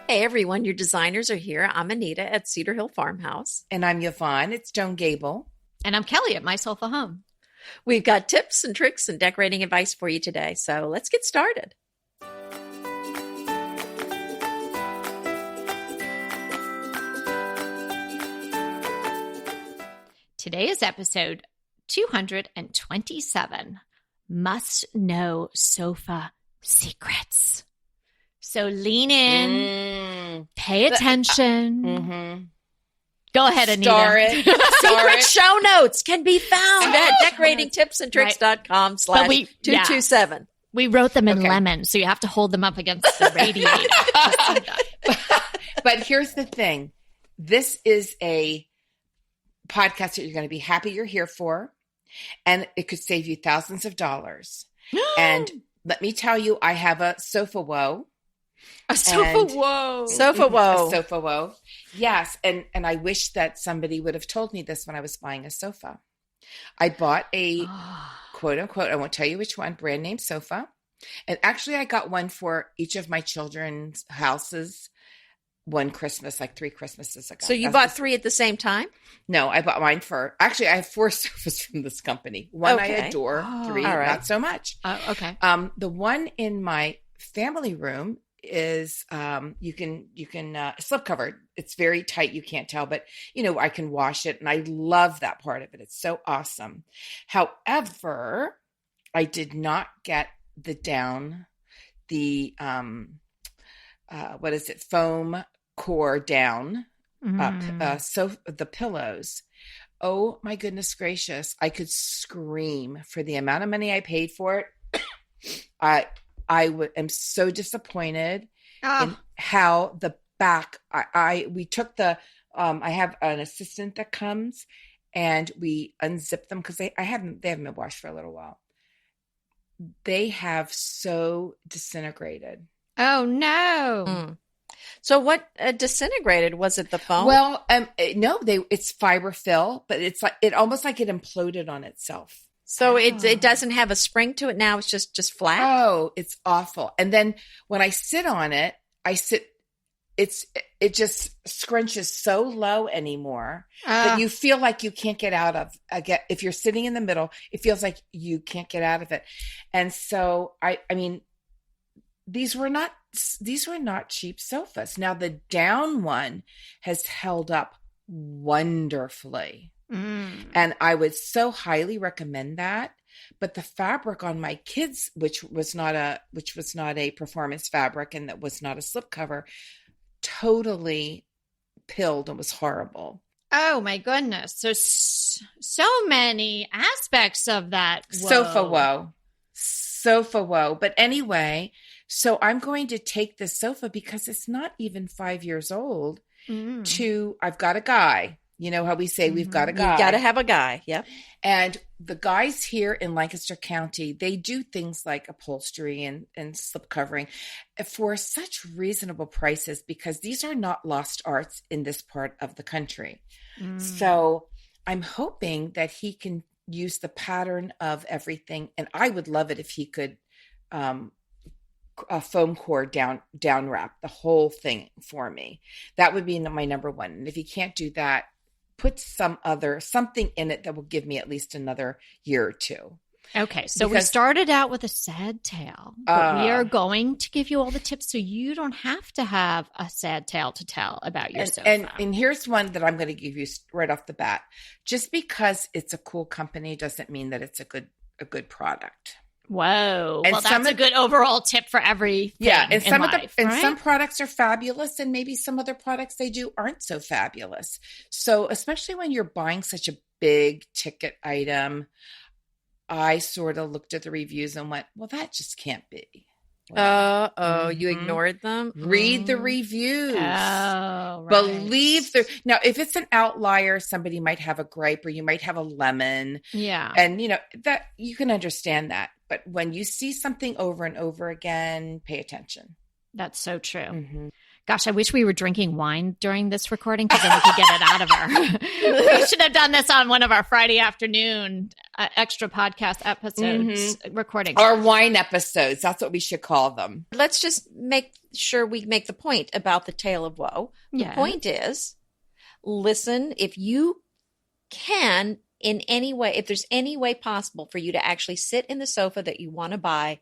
Hey everyone, your designers are here. I'm Anita at Cedar Hill Farmhouse. And I'm Yvonne at Stone Gable. And I'm Kelly at My Sofa Home. We've got tips and tricks and decorating advice for you today. So let's get started. Today is episode 227, Must Know Sofa Secrets. So lean in, pay attention. Go ahead, Anita. Star it. Secret show notes can be found at decoratingtipsandtricks.com/227. We wrote them in lemon, so you have to hold them up against the radiator. But here's the thing. This is a podcast that you're going to be happy you're here for, and it could save you thousands of dollars. And let me tell you, I have a sofa woe. A sofa woe. Sofa woe. A sofa woe. Yes. And I wish that somebody would have told me this when I was buying a sofa. I bought a quote unquote, I won't tell you which one, brand name sofa. And actually I got one for each of my children's houses one Christmas, like 3 Christmases ago. So you bought 3 at the same time? No, I bought mine actually I have 4 sofas from this company. One I adore, 3 not so much. Okay. The one in my family room is you can slip covered. It's very tight, you can't tell, but I can wash it, and I love that part of it. It's so awesome. However, I did not get the foam core down up, so the pillows. Oh my goodness gracious, I could scream for the amount of money I paid for it. I am so disappointed in how the back. We took the. I have an assistant that comes, and we unzip them because they haven't been washed for a little while. They have so disintegrated. Oh no! So what disintegrated? Was it the foam? Well, no, it's fiber fill, but it's like almost like it imploded on itself. So it doesn't have a spring to it now. It's just flat. Oh, it's awful. And then when I sit on it, it just scrunches so low anymore that you feel like you can't get out of. If you're sitting in the middle, it feels like you can't get out of it. And so I mean, these were not cheap sofas. Now the down one has held up wonderfully. And I would so highly recommend that. But the fabric on my kids, which was not a performance fabric, and that was not a slipcover, totally pilled and was horrible. Oh my goodness! So many aspects of that sofa woe. But anyway, so I'm going to take this sofa because it's not even 5 years old. I've got a guy. You know how we say we've got a guy. You got to have a guy. Yep. And the guys here in Lancaster County, they do things like upholstery and slip covering for such reasonable prices because these are not lost arts in this part of the country. So I'm hoping that he can use the pattern of everything. And I would love it if he could a foam core down wrap the whole thing for me. That would be my number one. And if he can't do that, put something in it that will give me at least another year or 2. Okay, so we started out with a sad tale, but we are going to give you all the tips so you don't have to have a sad tale to tell about your sofa. And here's one that I'm going to give you right off the bat. Just because it's a cool company doesn't mean that it's a good product. Whoa. And well, that's a good overall tip for everything. Yeah. And some products are fabulous, and maybe some other products they do aren't so fabulous. So especially when you're buying such a big ticket item, I sort of looked at the reviews and went, well, that just can't be. You ignored them? Read the reviews. Oh, right. Believe now, if it's an outlier, somebody might have a gripe or you might have a lemon. Yeah. And that you can understand that. But when you see something over and over again, pay attention. That's so true. Gosh, I wish we were drinking wine during this recording because then we could get it out of her. We should have done this on one of our Friday afternoon extra podcast episodes recordings. Or wine episodes. That's what we should call them. Let's just make sure we make the point about the tale of woe. The point is, listen, if you can in any way, if there's any way possible for you to actually sit in the sofa that you want to buy,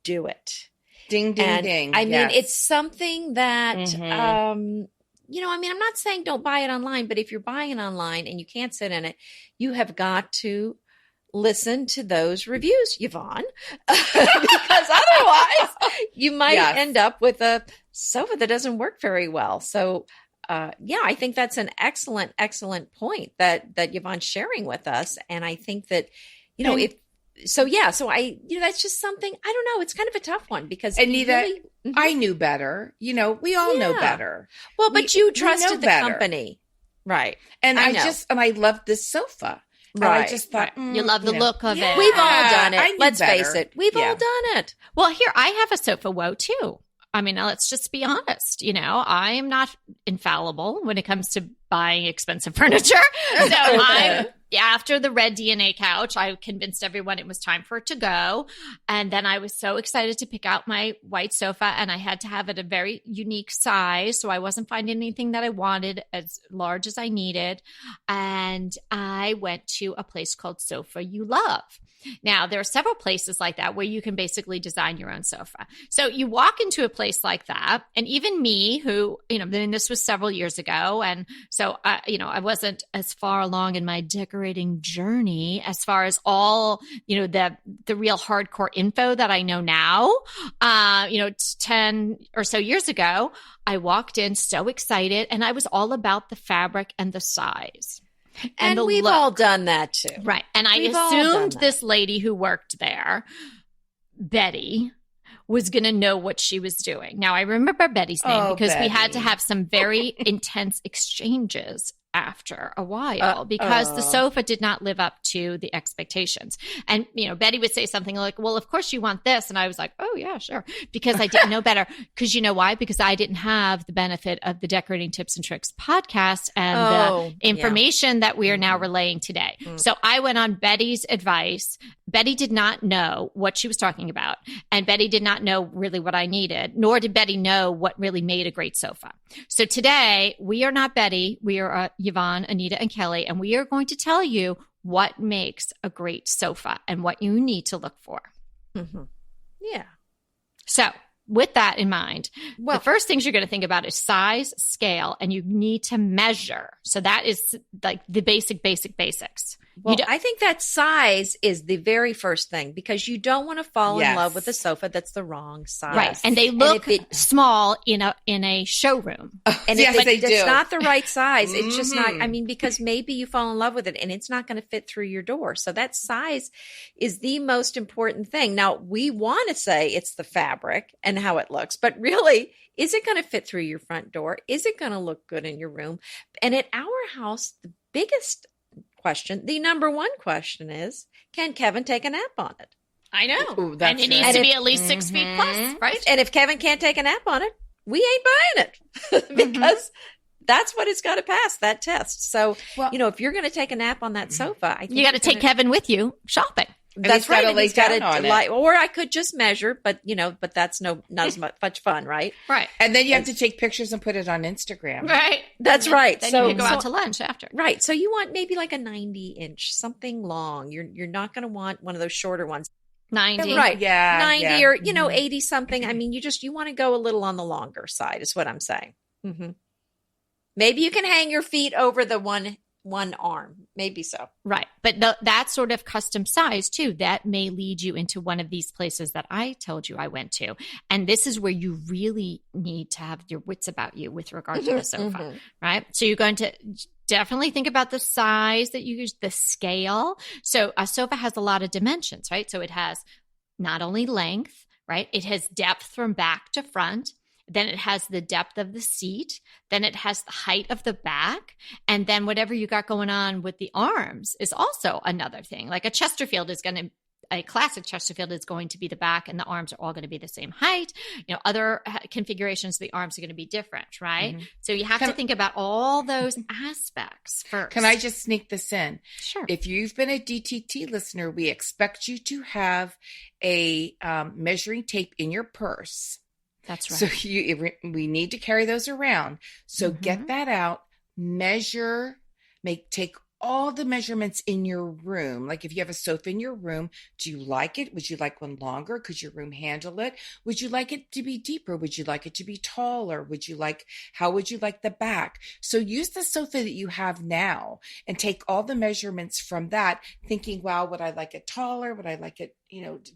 do it. Ding, ding, ding. I mean, it's something that, I'm not saying don't buy it online, but if you're buying it online and you can't sit in it, you have got to listen to those reviews, Yvonne, because otherwise you might end up with a sofa that doesn't work very well. So, I think that's an excellent, excellent point that Yvonne's sharing with us. And I think that, that's just something, I don't know. It's kind of a tough one because Anita, I knew better. We all know better. Well, but you trusted the company. Right. And I loved this sofa. Right. I just thought, you love the look of it. We've all done it. Let's face it. We've all done it. Well, here, I have a sofa woe too. I mean, let's just be honest. I am not infallible when it comes to buying expensive furniture. So after the red DNA couch, I convinced everyone it was time for it to go. And then I was so excited to pick out my white sofa, and I had to have it a very unique size. So I wasn't finding anything that I wanted as large as I needed. And I went to a place called Sofa You Love. Now, there are several places like that where you can basically design your own sofa. So you walk into a place like that, and even me, who, this was several years ago, and so, I wasn't as far along in my decorating journey as far as all, the real hardcore info that I know now. 10 or so years ago, I walked in so excited, and I was all about the fabric and the size. And we've all done that too. Right. And I assumed this lady who worked there, Betty, was going to know what she was doing. Now, I remember Betty's name because we had to have some very intense exchanges after a while because the sofa did not live up to the expectations. And, Betty would say something like, well, of course you want this. And I was like, oh, yeah, sure. Because I didn't know better. Because you know why? Because I didn't have the benefit of the Decorating Tips and Tricks podcast and the information that we are now relaying today. So I went on Betty's advice. Betty did not know what she was talking about. And Betty did not know really what I needed, nor did Betty know what really made a great sofa. So today, we are not Betty. We are Yvonne, Anita, and Kelly, and we are going to tell you what makes a great sofa and what you need to look for. Yeah. So with that in mind, the first things you're going to think about is size, scale, and you need to measure. So that is like the basics. Well, I think that size is the very first thing because you don't want to fall in love with a sofa that's the wrong size. Right. And they look small in a showroom. And if it's not the right size, it's just not, because maybe you fall in love with it and it's not going to fit through your door. So that size is the most important thing. Now, we want to say it's the fabric and how it looks, but really, is it going to fit through your front door? Is it going to look good in your room? And at our house, the biggest question, the number one question is, can Kevin take a nap on it? I know. Ooh, and it needs to be at least 6 feet plus, right? And if Kevin can't take a nap on it, we ain't buying it because that's what it's got to pass, that test. So, if you're going to take a nap on that sofa, I think you got to take Kevin with you shopping. That's right. And he's got to or I could just measure, but that's not as much fun, right? Right. And then you have to take pictures and put it on Instagram. Right. That's right. Then you can go out to lunch after. Right. So you want maybe like a 90-inch, something long. You're not going to want one of those shorter ones. 90. Right. Yeah. 90 or 80 something. I mean, you want to go a little on the longer side is what I'm saying. Maybe you can hang your feet over the one arm, maybe so. Right. But that sort of custom size too, that may lead you into one of these places that I told you I went to. And this is where you really need to have your wits about you with regard to the sofa, right? So you're going to definitely think about the size that you use, the scale. So a sofa has a lot of dimensions, right? So it has not only length, right? It has depth from back to front. Then it has the depth of the seat. Then it has the height of the back. And then whatever you got going on with the arms is also another thing. Like a Chesterfield is going to a classic Chesterfield is going to be the back and the arms are all going to be the same height. Other configurations, the arms are going to be different, right? Mm-hmm. So you have to think about all those aspects first. Can I just sneak this in? Sure. If you've been a DTT listener, we expect you to have a measuring tape in your purse. That's right. So we need to carry those around. So get that out, measure, take all the measurements in your room. Like if you have a sofa in your room, do you like it? Would you like one longer? Could your room handle it? Would you like it to be deeper? Would you like it to be taller? How would you like the back? So use the sofa that you have now and take all the measurements from that, thinking, wow, would I like it taller? Would I like it,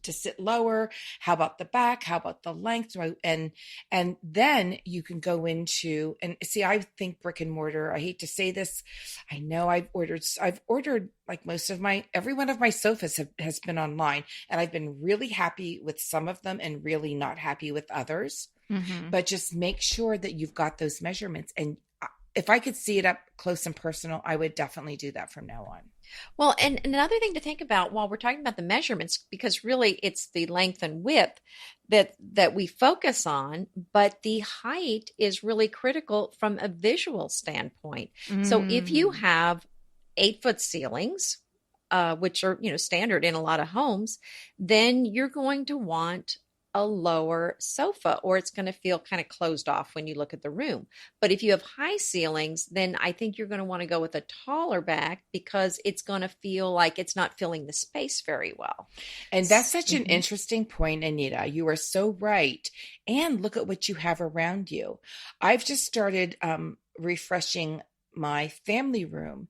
to sit lower? How about the back? How about the length? And then you can go into, and see, I think brick and mortar, I hate to say this. I know I've ordered like every one of my sofas has been online, and I've been really happy with some of them and really not happy with others. Mm-hmm. But just make sure that you've got those measurements. And if I could see it up close and personal, I would definitely do that from now on. Well, and another thing to think about while we're talking about the measurements, because really it's the length and width that we focus on, but the height is really critical from a visual standpoint. So if you have 8-foot ceilings, which are, standard in a lot of homes, then you're going to want a lower sofa, or it's going to feel kind of closed off when you look at the room. But if you have high ceilings, then I think you're going to want to go with a taller back, because it's going to feel like it's not filling the space very well. And that's such an interesting point, Anita. You are so right. And look at what you have around you. I've just started refreshing my family room,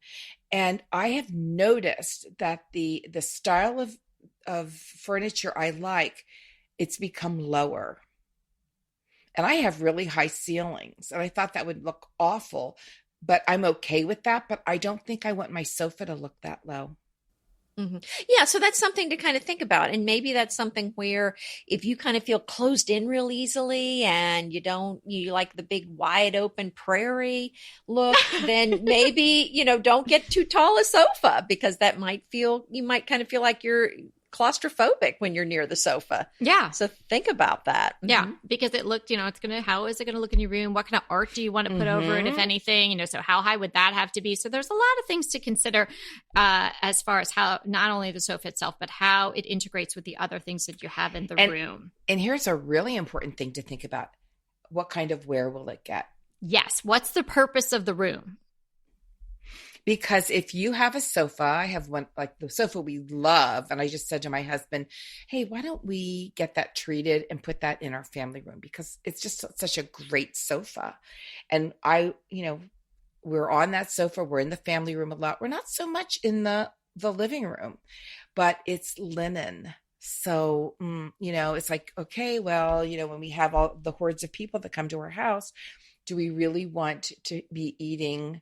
and I have noticed that the style of furniture I like, it's become lower. And I have really high ceilings, and I thought that would look awful, but I'm okay with that. But I don't think I want my sofa to look that low. Mm-hmm. Yeah. So that's something to kind of think about. And maybe that's something where if you kind of feel closed in real easily and you like the big wide open prairie look, then maybe, don't get too tall a sofa, because you might kind of feel like you're claustrophobic when you're near the sofa. Yeah. So think about that. Yeah. Because it looked, how is it going to look in your room? What kind of art do you want to put over it, if anything? So how high would that have to be? So there's a lot of things to consider as far as how not only the sofa itself, but how it integrates with the other things that you have in the room. And here's a really important thing to think about. What kind of wear will it get? Yes. What's the purpose of the room? Because if you have a sofa, I have one, like the sofa we love. And I just said to my husband, hey, why don't we get that treated and put that in our family room? Because it's just such a great sofa. And we're on that sofa. We're in the family room a lot. We're not so much in the living room, but it's linen. So, it's like, okay, well, when we have all the hordes of people that come to our house, do we really want to be eating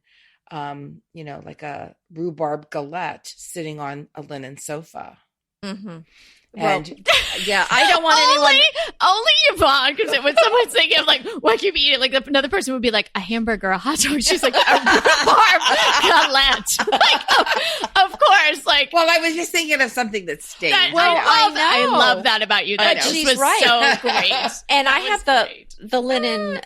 like a rhubarb galette sitting on a linen sofa? Mm-hmm. And yeah, I don't want only Yvonne, because when someone's thinking of like, what could you eat? Like another person would be like a hamburger, a hot dog. She's like, a rhubarb galette. Of course. Well, I was just thinking of something that stayed. I love that about you. That just was right. So great. And I have the linen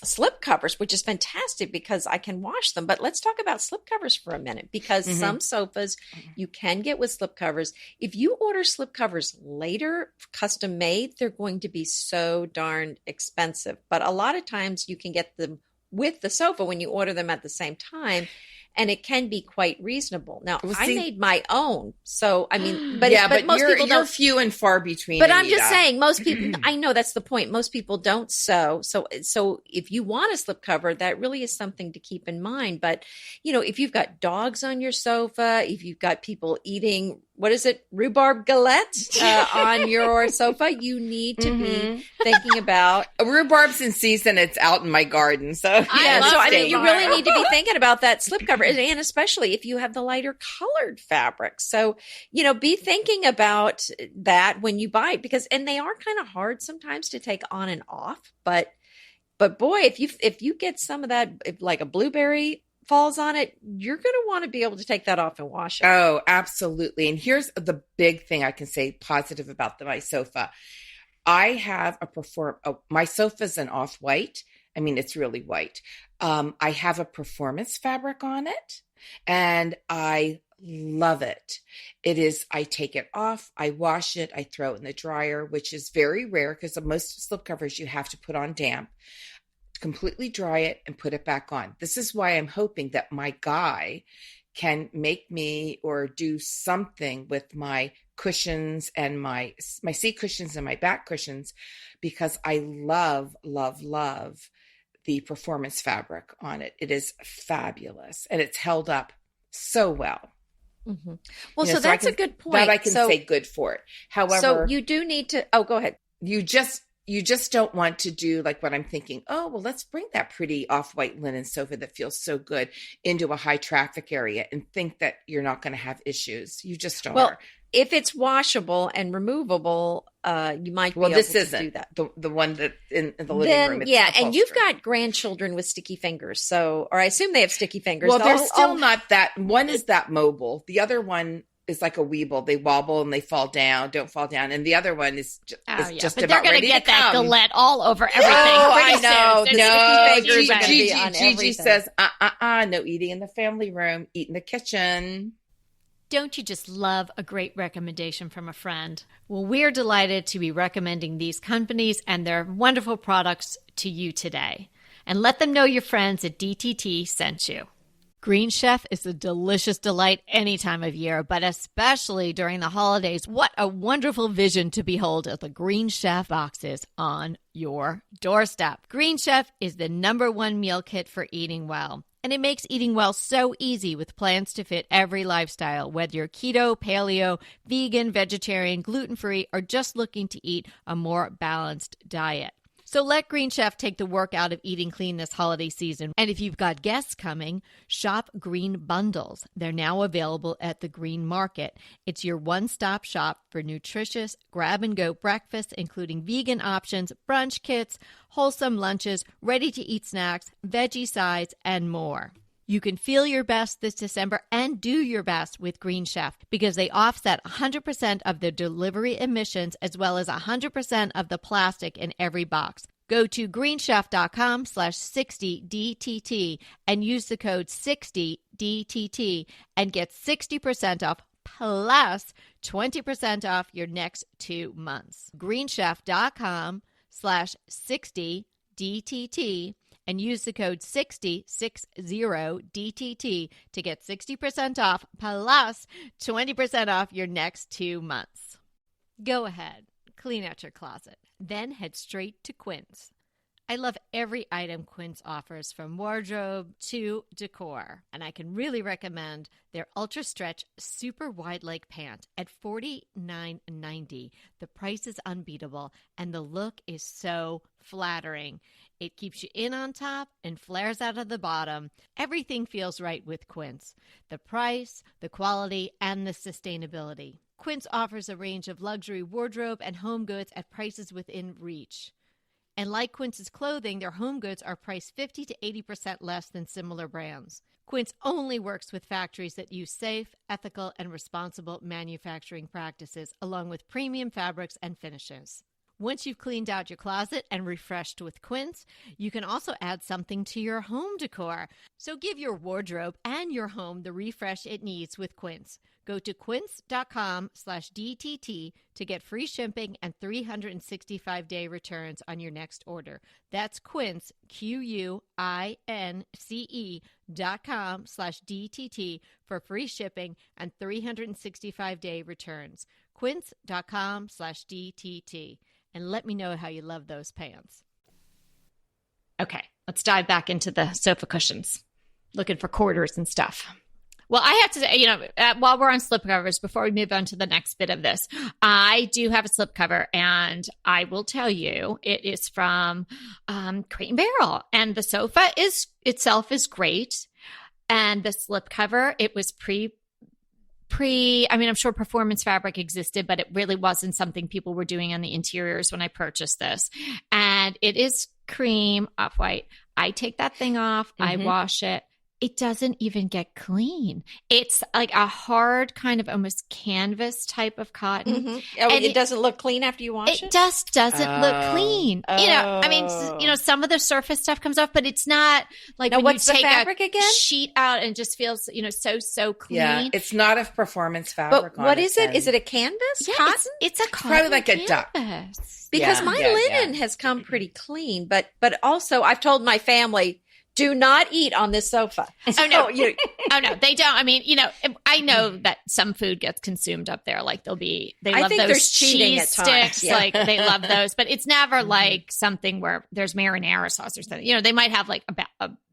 slip covers, which is fantastic because I can wash them. But let's talk about slip covers for a minute, because some sofas you can get with slip covers. If you order slip covers later, custom made, they're going to be so darn expensive. But a lot of times you can get them with the sofa when you order them at the same time. And it can be quite reasonable. Now, I made my own. So, I mean, but most people don't. You're few and far between. But I'm just saying, most people, I know that's the point. Most people don't sew. So if you want a slip cover, that really is something to keep in mind. But, if you've got dogs on your sofa, if you've got people eating, rhubarb galette on your sofa, you need to be thinking about. Rhubarb's in season. It's out in my garden. So, you really need to be thinking about that slip cover. And especially if you have the lighter colored fabric. So, be thinking about that when you buy it, and they are kind of hard sometimes to take on and off. But boy, if you get some of that, like a blueberry falls on it, you're going to want to be able to take that off and wash it. Oh, absolutely. And here's the big thing I can say positive about my sofa. I have my sofa's an off-white. I mean, it's really white. I have a performance fabric on it, and I love it. I take it off, I wash it, I throw it in the dryer, which is very rare because most slipcovers you have to put on damp, completely dry it and put it back on. This is why I'm hoping that my guy can make me or do something with my cushions and my seat cushions and my back cushions, because I love, love, love the performance fabric on it. It is fabulous, and it's held up so well. Mm-hmm. Well, so that's a good point. That I can say good for it. However, so you do need to. Oh, go ahead. You just don't want to do like what I'm thinking. Oh, well, let's bring that pretty off-white linen sofa that feels so good into a high traffic area and think that you're not going to have issues. You just don't. Well, if it's washable and removable, you might be able to do that. The one that in the living room. Yeah, and you've got grandchildren with sticky fingers, or I assume they have sticky fingers. Well, they're still not that. One is that mobile. The other one is like a weeble. They wobble and they don't fall down. And the other one is just but about they're going to get that galette all over everything. Oh, I know. No, sticky fingers are going to be on everything. Gigi says, no eating in the family room, eat in the kitchen. Don't you just love a great recommendation from a friend? Well, we're delighted to be recommending these companies and their wonderful products to you today. And let them know your friends at DTT sent you. Green Chef is a delicious delight any time of year, but especially during the holidays. What a wonderful vision to behold as the Green Chef boxes on your doorstep. Green Chef is the #1 meal kit for eating well. And it makes eating well so easy with plans to fit every lifestyle, whether you're keto, paleo, vegan, vegetarian, gluten-free, or just looking to eat a more balanced diet. So let Green Chef take the work out of eating clean this holiday season. And if you've got guests coming, shop Green Bundles. They're now available at the Green Market. It's your one-stop shop for nutritious grab-and-go breakfasts, including vegan options, brunch kits, wholesome lunches, ready-to-eat snacks, veggie sides, and more. You can feel your best this December and do your best with Green Chef because they offset 100% of the delivery emissions as well as 100% of the plastic in every box. Go to greenchef.com/60DTT and use the code 60DTT and get 60% off plus 20% off your next 2 months. greenchef.com/60DTT and use the code 60DTT to get 60% off plus 20% off your next 2 months. Go ahead, clean out your closet, then head straight to Quince. I love every item Quince offers, from wardrobe to decor, and I can really recommend their Ultra Stretch Super Wide Leg Pant at $49.90. The price is unbeatable, and the look is so flattering. It keeps you in on top and flares out of the bottom. Everything feels right with Quince. The price, the quality, and the sustainability. Quince offers a range of luxury wardrobe and home goods at prices within reach. And like Quince's clothing, their home goods are priced 50 to 80% less than similar brands. Quince only works with factories that use safe, ethical, and responsible manufacturing practices, along with premium fabrics and finishes. Once you've cleaned out your closet and refreshed with Quince, you can also add something to your home decor. So give your wardrobe and your home the refresh it needs with Quince. Go to quince.com/DTT to get free shipping and 365-day returns on your next order. That's Quince, QUINCE.com/DTT for free shipping and 365-day returns. Quince.com/DTT. And let me know how you love those pants. Okay, let's dive back into the sofa cushions. Looking for quarters and stuff. Well, I have to say, while we're on slipcovers, before we move on to the next bit of this, I do have a slipcover, and I will tell you, it is from Crate & Barrel, and the sofa itself is great, and the slipcover, it was I'm sure performance fabric existed, but it really wasn't something people were doing on the interiors when I purchased this. And it is cream off-white. I take that thing off. I wash it. it doesn't even get clean. It's like a hard kind of almost canvas type of cotton. Oh, and it doesn't look clean after you wash it? It just doesn't look clean. I mean, some of the surface stuff comes off, but it's not like now, when what's you take the fabric a again? sheet out and it just feels, so clean. Yeah, it's not a performance fabric. But what is it? Is it a canvas? Yeah, cotton? It's a cotton probably like a duck. Because my linen has come pretty clean, but also I've told my family, do not eat on this sofa. Oh no! Oh no, they don't. I mean, I know that some food gets consumed up there. Like they love those cheese sticks. Yeah. Like they love those, but it's never like something where there's marinara sauce or something. They might have like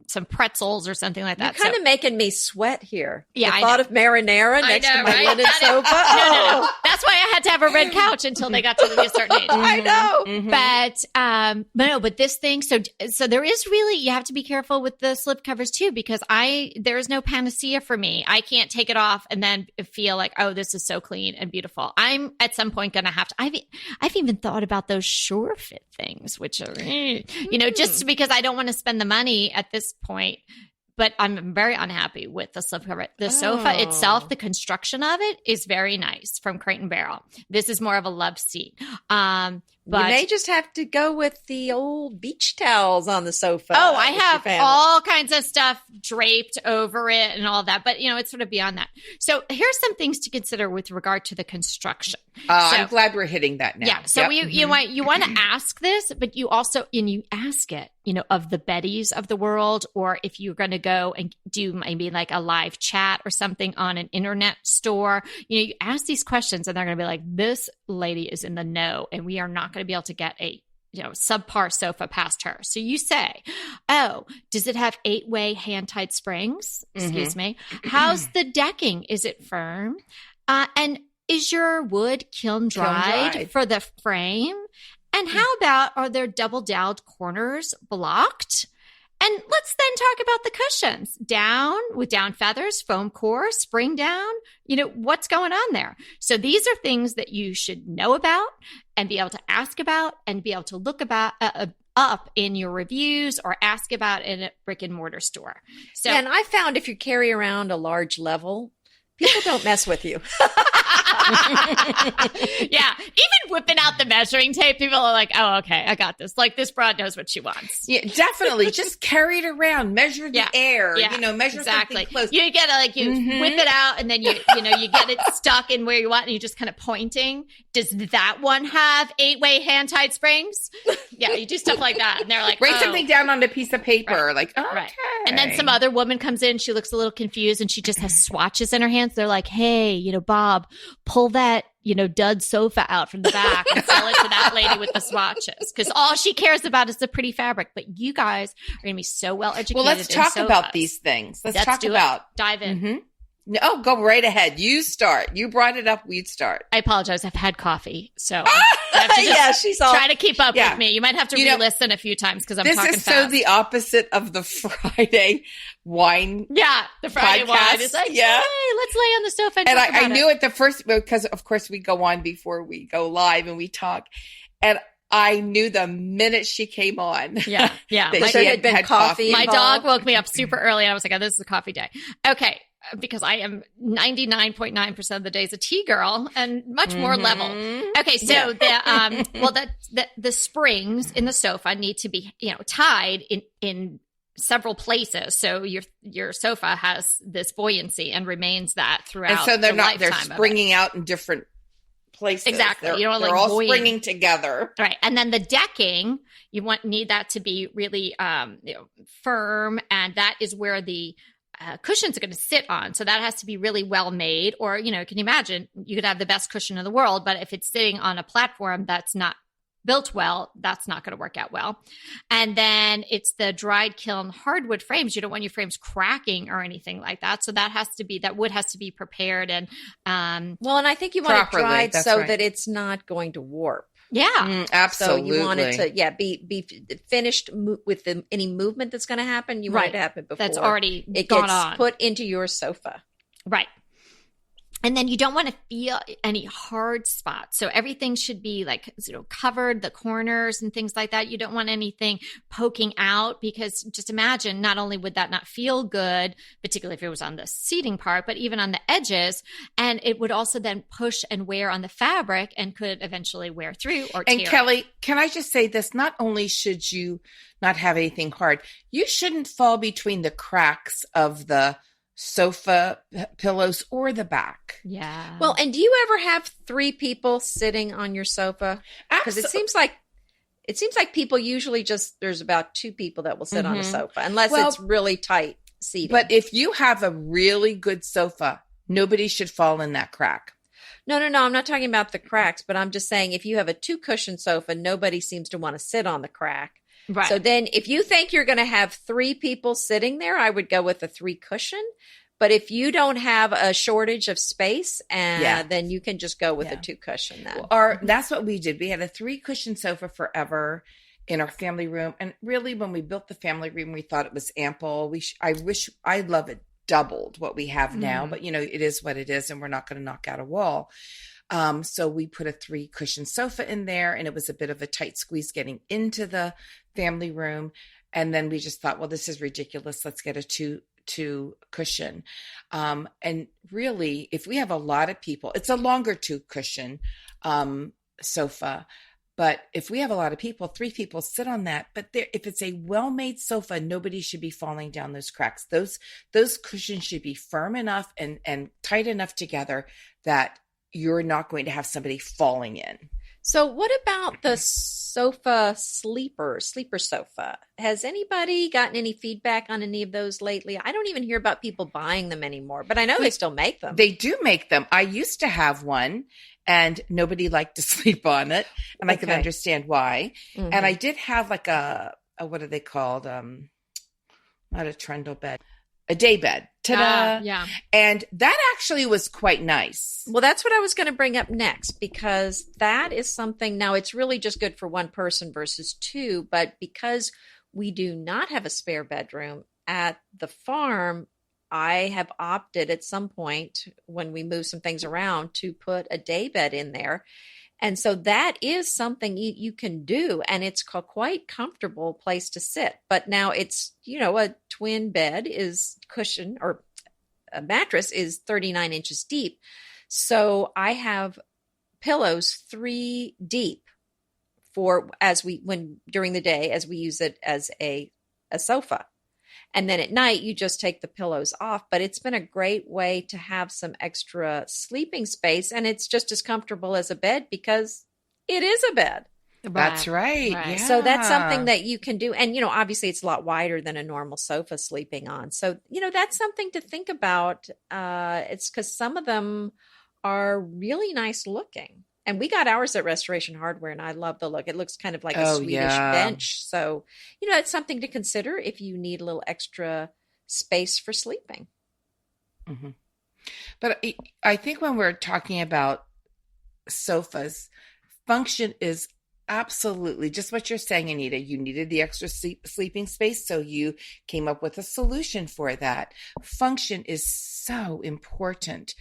some pretzels or something like that. You're kind of making me sweat here. Yeah, the thought of marinara next to my linen sofa. No. That's why I had to have a red couch until they got to a certain age. I know. But this thing, so there is really, you have to be careful with the slip covers too, because there is no panacea for me. I can't take it off and then feel like, oh, this is so clean and beautiful. I'm at some point going to have to, I've even thought about those Shore Fit things, which are, just because I don't want to spend the money at this point, but I'm very unhappy with the slipcover. The sofa itself, the construction of it is very nice from Crate and Barrel. This is more of a love seat. But you may just have to go with the old beach towels on the sofa. Oh, I have all kinds of stuff draped over it and all that, but it's sort of beyond that. So here's some things to consider with regard to the construction. I'm glad we're hitting that now. Yeah. So you want to ask this, but you also, you ask it, of the Bettys of the world, or if you're going to go and do maybe like a live chat or something on an internet store, you ask these questions and they're going to be like, this lady is in the know and we are not going to be able to get a subpar sofa past her. So you say, oh, does it have 8-way hand-tied springs? Excuse me. How's the decking? Is it firm? And is your wood kiln dried for the frame? And how about, are there double doweled corners blocked? And let's then talk about the cushions. Down with down feathers, foam core, spring down. What's going on there? So these are things that you should know about and be able to ask about and be able to look about up in your reviews or ask about in a brick and mortar store. So, and I found if you carry around a large level, people don't mess with you. Yeah. Even whipping out the measuring tape, people are like, oh, okay, I got this. Like, this broad knows what she wants. Yeah, definitely. Just carry it around. Measure the air. Measure something close. You get whip it out and then you get it stuck in where you want and you're just kind of pointing. Does that one have 8-way hand-tied springs? Yeah, you do stuff like that. And they're like, write something down on a piece of paper. Right. Like, okay. Right. And then some other woman comes in. She looks a little confused and she just has swatches in her hands. They're like, hey, Bob, pull that, dud sofa out from the back and sell it to that lady with the swatches. Because all she cares about is the pretty fabric. But you guys are going to be so well educated. Well, let's talk about these things. Let's talk about. Dive in. Mm-hmm. No, go right ahead. You start. You brought it up. We'd start. I apologize. I've had coffee. So I have to just she's all, try to keep up with me. You might have to re-listen a few times because I'm talking fast. This is so the opposite of the Friday wine. Yeah, the Friday podcast. wine is like, hey, let's lay on the sofa and talk about I knew it the first, because of course we go on before we go live and we talk. And I knew the minute she came on. Yeah. that she had been coffee. My dog woke me up super early and I was like, oh, this is a coffee day. Okay. Because I am 99.9% of the days a tea girl and much more level. Okay, so the springs in the sofa need to be tied in several places, so your sofa has this buoyancy and remains that throughout. And so they're springing out in different places. Exactly, they're all springing together. Right, and then the decking need that to be really firm, and that is where the cushions are going to sit on. So that has to be really well made. Or, can you imagine, you could have the best cushion in the world, but if it's sitting on a platform that's not built well, that's not going to work out well. And then it's the dried kiln hardwood frames. You don't want your frames cracking or anything like that. So that wood has to be prepared and and I think you want it dried that it's not going to warp. Yeah, absolutely. So you want it to, be finished with any movement that's going to happen. You want it to happen before that's already gone on. Put into your sofa. Right. And then you don't want to feel any hard spots. So everything should be like, covered, the corners and things like that. You don't want anything poking out, because just imagine, not only would that not feel good, particularly if it was on the seating part, but even on the edges. And it would also then push and wear on the fabric and could eventually wear through or tear. And Kelly, can I just say this? Not only should you not have anything hard, you shouldn't fall between the cracks of the sofa pillows or the back. Yeah. Well, and do you ever have 3 people sitting on your sofa? Because it seems like people usually there's about 2 people that will sit on a sofa, unless it's really tight seating. But if you have a really good sofa, nobody should fall in that crack. No. I'm not talking about the cracks, but I'm just saying if you have a 2-cushion sofa, nobody seems to want to sit on the crack. Right. So then if you think you're going to have 3 people sitting there, I would go with a 3-cushion. But if you don't have a shortage of space, then you can just go with a 2-cushion then. That's what we did. We had a 3-cushion sofa forever in our family room. And really, when we built the family room, we thought it was ample. I love it doubled what we have now, but it is what it is, and we're not going to knock out a wall. So we put a 3-cushion sofa in there, and it was a bit of a tight squeeze getting into the family room. And then we just thought, well, this is ridiculous. Let's get a 2-cushion. And really, if we have a lot of people, it's a longer 2-cushion sofa. But if we have a lot of people, 3 people sit on that. But if it's a well-made sofa, nobody should be falling down those cracks. Those cushions should be firm enough and tight enough together that you're not going to have somebody falling in. So what about the sleeper sofa? Has anybody gotten any feedback on any of those lately? I don't even hear about people buying them anymore, but I know they still make them. They do make them. I used to have one, and nobody liked to sleep on it, and I can understand why. Mm-hmm. And I did have like a what are they called? Not a trundle bed. A day bed. Ta-da! Yeah. And that actually was quite nice. Well, that's what I was going to bring up next, because that is something, now it's really just good for 1 person versus 2, but because we do not have a spare bedroom at the farm, I have opted at some point when we move some things around to put a day bed in there. And so that is something you can do, and it's a quite comfortable place to sit. But now it's, a twin bed is cushion, or a mattress is 39 inches deep. So I have pillows 3 deep during the day, as we use it as a sofa. And then at night, you just take the pillows off. But it's been a great way to have some extra sleeping space. And it's just as comfortable as a bed, because it is a bed. That's right. Yeah. So that's something that you can do. And, obviously it's a lot wider than a normal sofa sleeping on. So, that's something to think about. It's because some of them are really nice looking. And we got ours at Restoration Hardware, and I love the look. It looks kind of like a Swedish bench. So, it's something to consider if you need a little extra space for sleeping. Mm-hmm. But I think when we're talking about sofas, function is absolutely just what you're saying, Anita. You needed the extra sleeping space, so you came up with a solution for that. Function is so important.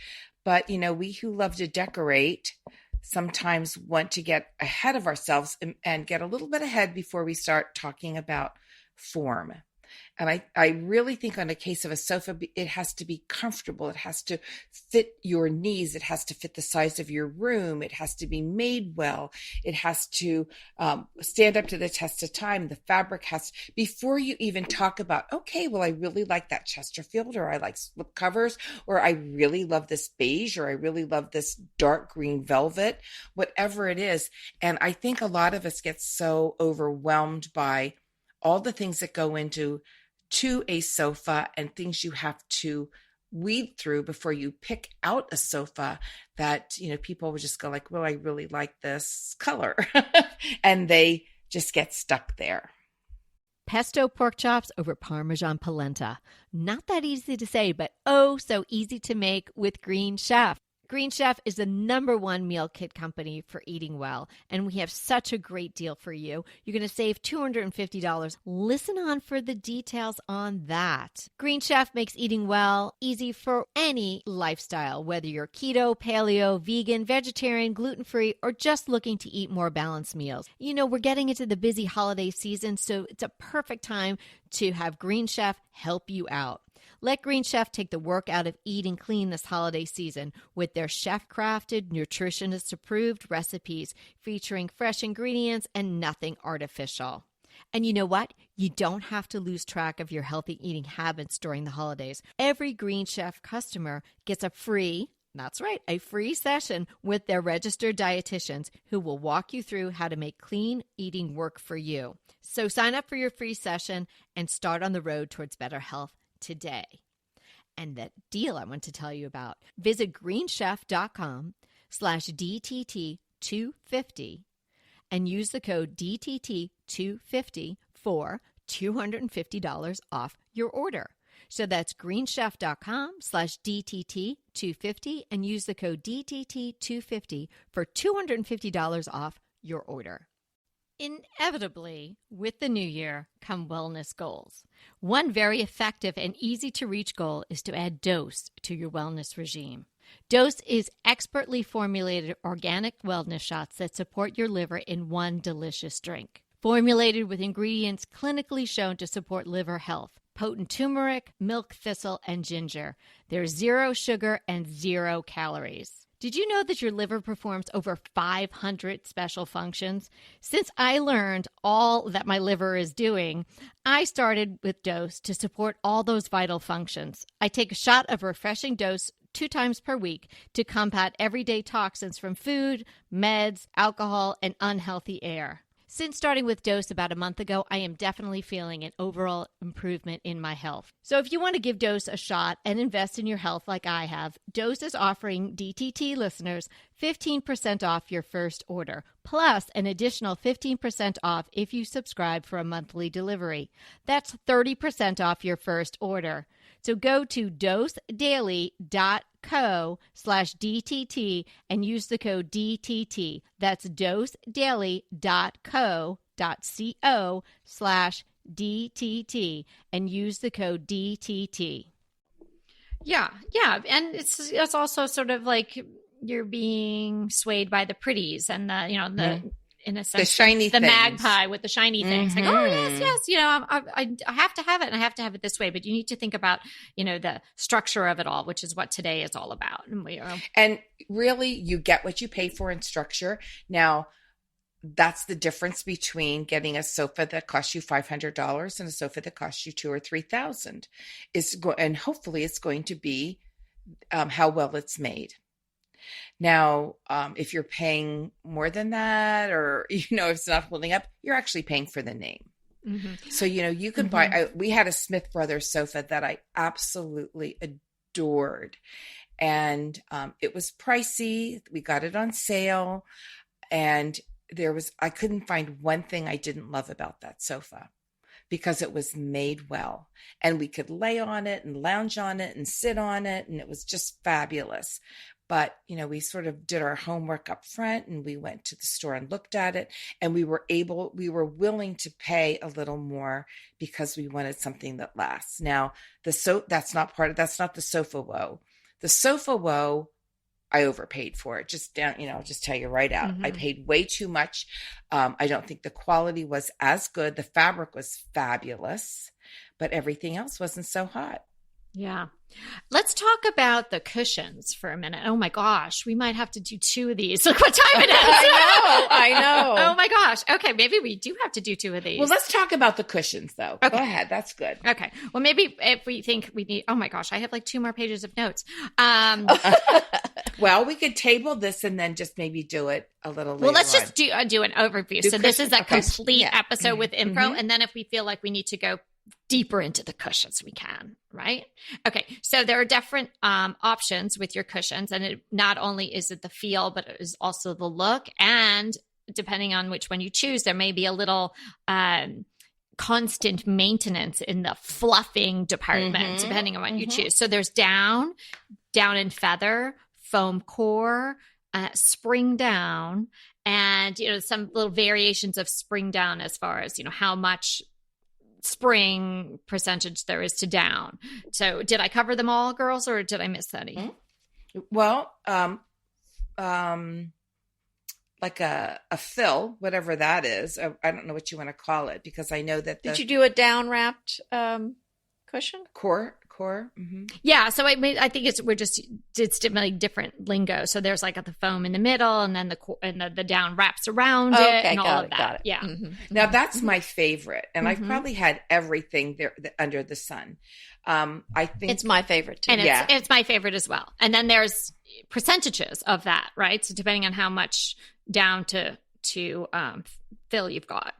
But, we who love to decorate sometimes want to get ahead of ourselves and get a little bit ahead before we start talking about form. And I really think on a case of a sofa, it has to be comfortable. It has to fit your needs. It has to fit the size of your room. It has to be made well. It has to stand up to the test of time. The fabric before you even talk about, okay, well, I really like that Chesterfield, or I like slip covers, or I really love this beige, or I really love this dark green velvet, whatever it is. And I think a lot of us get so overwhelmed by all the things that go into a sofa and things you have to weed through before you pick out a sofa that, people will just go like, well, I really like this color. And they just get stuck there. Pesto pork chops over Parmesan polenta. Not that easy to say, but oh, so easy to make with Green Chef. Green Chef is the #1 meal kit company for eating well, and we have such a great deal for you. You're going to save $250. Listen on for the details on that. Green Chef makes eating well easy for any lifestyle, whether you're keto, paleo, vegan, vegetarian, gluten-free, or just looking to eat more balanced meals. You know, we're getting into the busy holiday season, so it's a perfect time to have Green Chef help you out. Let Green Chef take the work out of eating clean this holiday season with their chef-crafted, nutritionist-approved recipes featuring fresh ingredients and nothing artificial. And you know what? You don't have to lose track of your healthy eating habits during the holidays. Every Green Chef customer gets a free session with their registered dietitians who will walk you through how to make clean eating work for you. So sign up for your free session and start on the road towards better health today. And that deal I want to tell you about, visit greenchef.com/DTT250 and use the code DTT250 for $250 off your order. So that's greenchef.com/DTT250 and use the code DTT250 for $250 off your order. Inevitably, with the new year come wellness goals. One very effective and easy-to-reach goal is to add Dose to your wellness regime. Dose is expertly formulated organic wellness shots that support your liver in one delicious drink. Formulated with ingredients clinically shown to support liver health, potent turmeric, milk thistle, and ginger. There's 0 sugar and 0 calories. Did you know that your liver performs over 500 special functions? Since I learned all that my liver is doing, I started with Dose to support all those vital functions. I take a shot of refreshing Dose 2 times per week to combat everyday toxins from food, meds, alcohol, and unhealthy air. Since starting with Dose about a month ago, I am definitely feeling an overall improvement in my health. So if you want to give Dose a shot and invest in your health like I have, Dose is offering DTT listeners 15% off your first order, plus an additional 15% off if you subscribe for a monthly delivery. That's 30% off your first order. So go to dosedaily.co/DTT and use the code DTT. That's dosedaily.co.co/DTT and use the code DTT. Yeah. And it's also sort of like you're being swayed by the pretties and the in a sense, the shiny the things. Magpie with the shiny things. Like, oh, yes, I have to have it, and I have to have it this way. But you need to think about, the structure of it all, which is what today is all about. And really, you get what you pay for in structure. Now, that's the difference between getting a sofa that costs you $500 and a sofa that costs you $2,000 or $3,000. And hopefully, it's going to be how well it's made. Now, if you're paying more than that, or, if it's not holding up, you're actually paying for the name. Mm-hmm. So, you can buy, we had a Smith Brothers sofa that I absolutely adored. And it was pricey. We got it on sale. And I couldn't find one thing I didn't love about that sofa, because it was made well, and we could lay on it and lounge on it and sit on it. And it was just fabulous. But, we sort of did our homework up front, and we went to the store and looked at it, and we were willing to pay a little more because we wanted something that lasts. Now, that's not the sofa woe. The sofa woe, I overpaid for it. Just tell you right out. Mm-hmm. I paid way too much. I don't think the quality was as good. The fabric was fabulous, but everything else wasn't so hot. Yeah. Let's talk about the cushions for a minute. Oh my gosh, we might have to do 2 of these. Look what time it is. I know. Oh my gosh. Okay, maybe we do have to do 2 of these. Well, let's talk about the cushions though. Okay. Go ahead. That's good. Okay. Well, maybe if we think we need, oh my gosh, I have like 2 more pages of notes. Well, we could table this and then just maybe do it a little later. Well, let's just do an overview. So this is a complete episode with info. Mm-hmm. And then if we feel like we need to go deeper into the cushions, we can, right? Okay. So there are different options with your cushions, and it not only is it the feel, but it is also the look. And depending on which one you choose, there may be a little constant maintenance in the fluffing department, depending on what you choose. So there's down and feather, foam core, spring down, and, some little variations of spring down as far as, how much spring percentage there is to down. So did I cover them all, girls, or did I miss any? Well, like a fill, whatever that is. I don't know what you want to call it, because I know that Did you do a down wrapped cushion? Core. Mm-hmm. Yeah. So I think it's like different lingo. So there's like the foam in the middle, and then the down wraps around it, and all of that. Got it. Yeah. Mm-hmm. Now that's my favorite, and I've probably had everything there under the sun. I think it's my favorite too. And it's my favorite as well. And then there's percentages of that, right? So depending on how much down to fill you've got.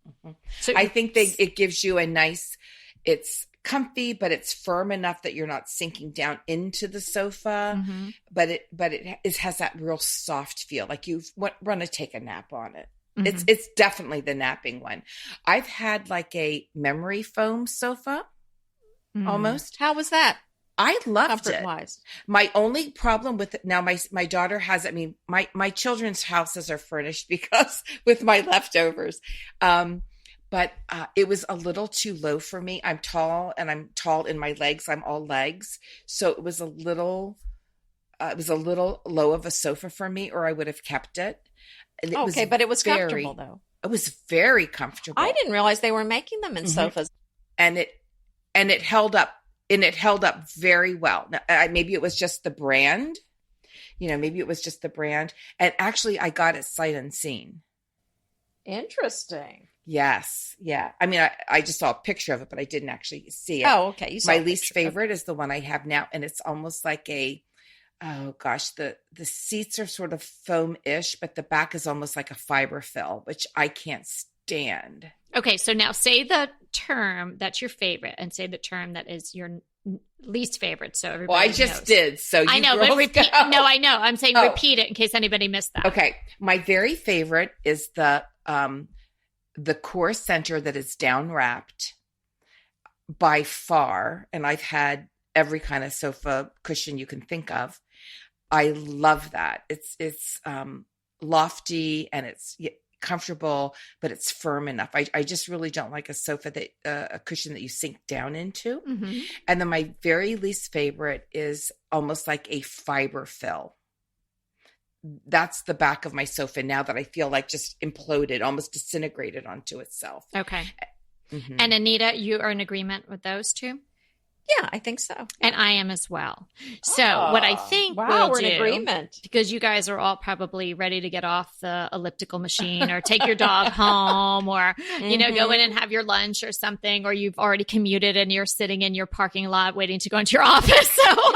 Mm-hmm. So I think it gives you a nice. It's comfy, but it's firm enough that you're not sinking down into the sofa. Mm-hmm. But it has that real soft feel, like you want to take a nap on it. Mm-hmm. It's definitely the napping one. I've had like a memory foam sofa, almost. How was that? I loved Comfort-wise. My only problem with it now, my daughter has. I mean, my children's houses are furnished because with my leftovers. But it was a little too low for me. I'm tall, and I'm tall in my legs. I'm all legs. So it was a little low of a sofa for me, or I would have kept it. But it was comfortable though. It was very comfortable. I didn't realize they were making them in sofas. And it held up, very well. Now, maybe it was just the brand. Maybe it was just the brand. And actually I got it sight unseen. Interesting. Yes. Yeah. I mean, I just saw a picture of it, but I didn't actually see it. Oh, okay. You saw my least favorite is the one I have now. And it's almost like the seats are sort of foam-ish, but the back is almost like a fiber fill, which I can't stand. Okay. So now say the term that's your favorite, and say the term that is your least favorite. So everybody I just knows. did. So I know, but repeat. Go. No, I know. I'm saying repeat it in case anybody missed that. Okay. My very favorite is the core center that is down wrapped by far. And I've had every kind of sofa cushion you can think of. I love that. It's lofty, and it's comfortable, but it's firm enough. I just really don't like a sofa a cushion that you sink down into. Mm-hmm. And then my very least favorite is almost like a fiber fill. That's the back of my sofa now that I feel like just imploded, almost disintegrated onto itself. Okay. Mm-hmm. And Anita, you are in agreement with those two? Yeah, I think so. And I am as well. So what I think we're in agreement. Because you guys are all probably ready to get off the elliptical machine, or take your dog home, or, go in and have your lunch or something, or you've already commuted and you're sitting in your parking lot waiting to go into your office. So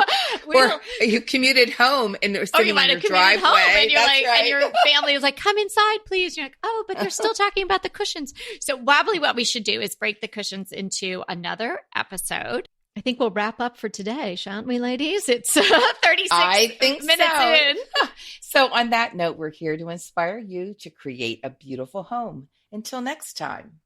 or you commuted home and are sitting in your driveway. Home and you're and your family is like, come inside, please. You're like, oh, but they're still talking about the cushions. So probably what we should do is break the cushions into another episode. I think we'll wrap up for today, shan't we, ladies? It's 36 minutes in. So on that note, we're here to inspire you to create a beautiful home. Until next time.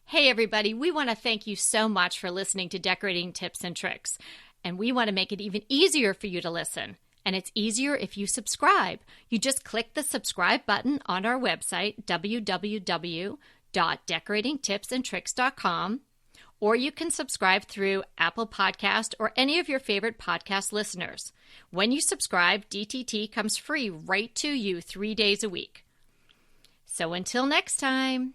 Hey, everybody. We want to thank you so much for listening to Decorating Tips and Tricks. And we want to make it even easier for you to listen. And it's easier if you subscribe. You just click the subscribe button on our website, www.decoratingtipsandtricks.com, or you can subscribe through Apple Podcast or any of your favorite podcast listeners. When you subscribe, DTT comes free right to you 3 days a week. So until next time.